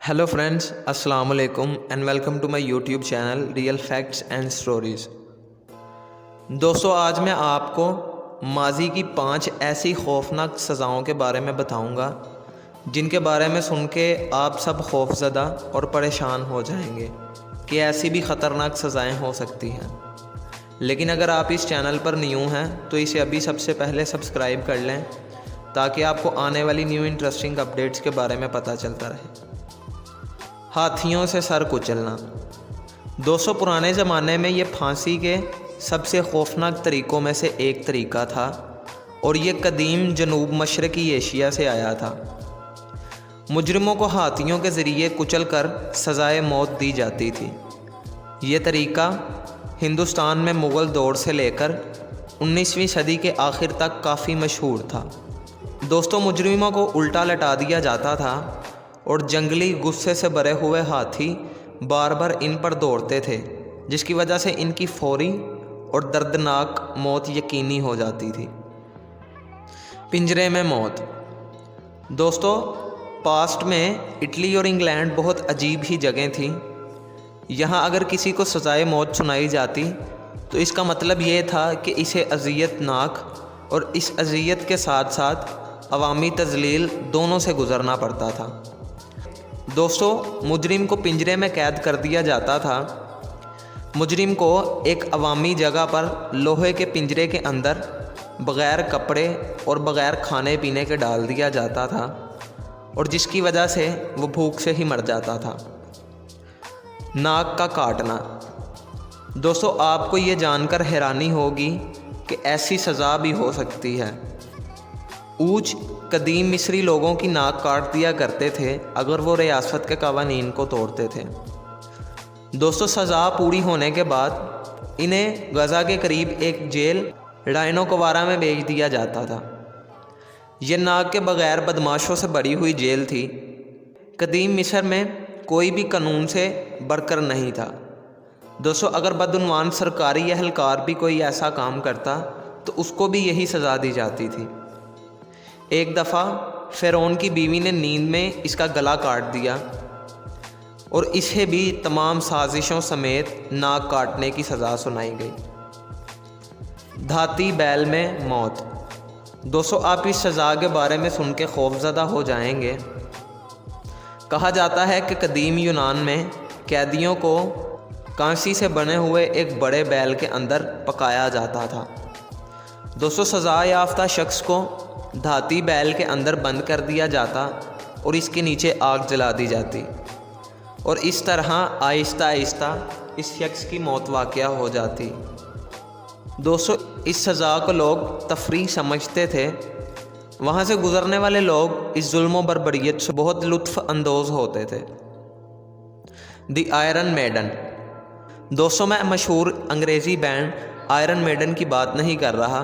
Hello friends, अस्सलाम वालेकुम and welcome to my YouTube channel real facts and stories. दोस्तों, आज मैं आपको माजी की 5 ऐसी खौफनाक सज़ाओं के बारे में बताऊंगा जिनके बारे में सुन के आप सब खौफज़दा और परेशान हो जाएंगे कि ऐसी भी ख़तरनाक सज़ाएं हो सकती हैं। लेकिन अगर आप इस चैनल पर न्यू हैं तो इसे अभी सबसे पहले सब्सक्राइब कर लें ताकि आपको आने वाली न्यू इंटरेस्टिंग अपडेट्स के बारे में पता चलता रहे। हाथियों से सर कुचलना। दोस्तों, पुराने ज़माने में ये फांसी के सबसे खौफनाक तरीक़ों में से एक तरीक़ा था और ये कदीम जनूब मशरक़ी एशिया से आया था। मुजरिमों को हाथियों के ज़रिए कुचल कर सज़ाए मौत दी जाती थी। ये तरीक़ा हिंदुस्तान में मुग़ल दौर से लेकर 19वीं सदी के आखिर तक काफ़ी मशहूर था। दोस्तों, मुजरिमों को उल्टा लटा दिया जाता था और जंगली गुस्से से भरे हुए हाथी बार बार इन पर दौड़ते थे, जिसकी वजह से इनकी फौरी और दर्दनाक मौत यकीनी हो जाती थी। पिंजरे में मौत। दोस्तों, पास्ट में इटली और इंग्लैंड बहुत अजीब ही जगह थी। यहाँ अगर किसी को सज़ाए मौत सुनाई जाती तो इसका मतलब ये था कि इसे अज़ियतनाक और इस अज़ियत के साथ साथ अवामी तज़लील दोनों से गुज़रना पड़ता था। दोस्तों, मुजरिम को पिंजरे में कैद कर दिया जाता था। मुजरिम को एक अवामी जगह पर लोहे के पिंजरे के अंदर बग़ैर कपड़े और बग़ैर खाने पीने के डाल दिया जाता था और जिसकी वजह से वो भूख से ही मर जाता था। नाक का काटना। दोस्तों, आपको ये जानकर हैरानी होगी कि ऐसी सज़ा भी हो सकती है। ऊँच कदीम मिस्री लोगों की नाक काट दिया करते थे अगर वो रियासत के कवानीन को तोड़ते थे। दोस्तों, सज़ा पूरी होने के बाद इन्हें गज़ा के करीब एक जेल राइनो कुवारा में भेज दिया जाता था। यह नाक के बग़ैर बदमाशों से भरी हुई जेल थी। कदीम मिस्र में कोई भी कानून से बढ़कर नहीं था। दोस्तों, अगर बदउनवान सरकारी एहलकार भी कोई ऐसा काम करता तो उसको भी यही सज़ा दी जाती थी। एक दफ़ा फ़िरौन की बीवी ने नींद में इसका गला काट दिया और इसे भी तमाम साजिशों समेत नाक काटने की सज़ा सुनाई गई। धाती बैल में मौत। दोस्तों, आप इस सज़ा के बारे में सुन के खौफज़दा हो जाएंगे। कहा जाता है कि कदीम यूनान में कैदियों को कांसी से बने हुए एक बड़े बैल के अंदर पकाया जाता था। दोस्तों, सज़ा याफ्ता शख्स को धाती बैल के अंदर बंद कर दिया जाता और इसके नीचे आग जला दी जाती और इस तरह आहिस्ता आहिस्ता इस शख्स की मौत वाक़या हो जाती। दोस्तों, इस सज़ा को लोग तफरीह समझते थे। वहाँ से गुज़रने वाले लोग इस जुल्म व बर्बरियत से बहुत लुत्फ़ अंदोज़ होते थे। The iron maiden. दोस्तों, मैं मशहूर अंग्रेज़ी बैंड आयरन मेडन की बात नहीं कर रहा,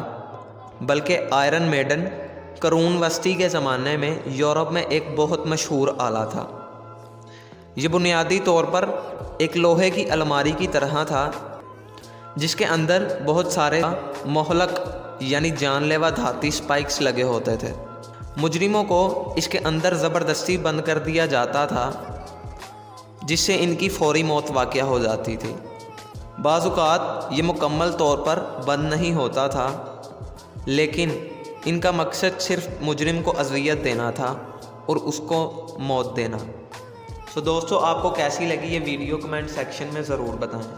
बल्कि आयरन मेडन करून वस्ती के ज़माने में यूरोप में एक बहुत मशहूर आला था। ये बुनियादी तौर पर एक लोहे की अलमारी की तरह था जिसके अंदर बहुत सारे मोहलक यानी जानलेवा धाती स्पाइक्स लगे होते थे। मुजरिमों को इसके अंदर ज़बरदस्ती बंद कर दिया जाता था जिससे इनकी फौरी मौत वाक़या हो जाती थी। बाज़-औक़ात ये मुकम्मल तौर पर बंद नहीं होता था, लेकिन इनका मकसद सिर्फ मुजरिम को अज़ियत देना था और उसको मौत देना। दोस्तों, आपको कैसी लगी ये वीडियो कमेंट सेक्शन में ज़रूर बताएं।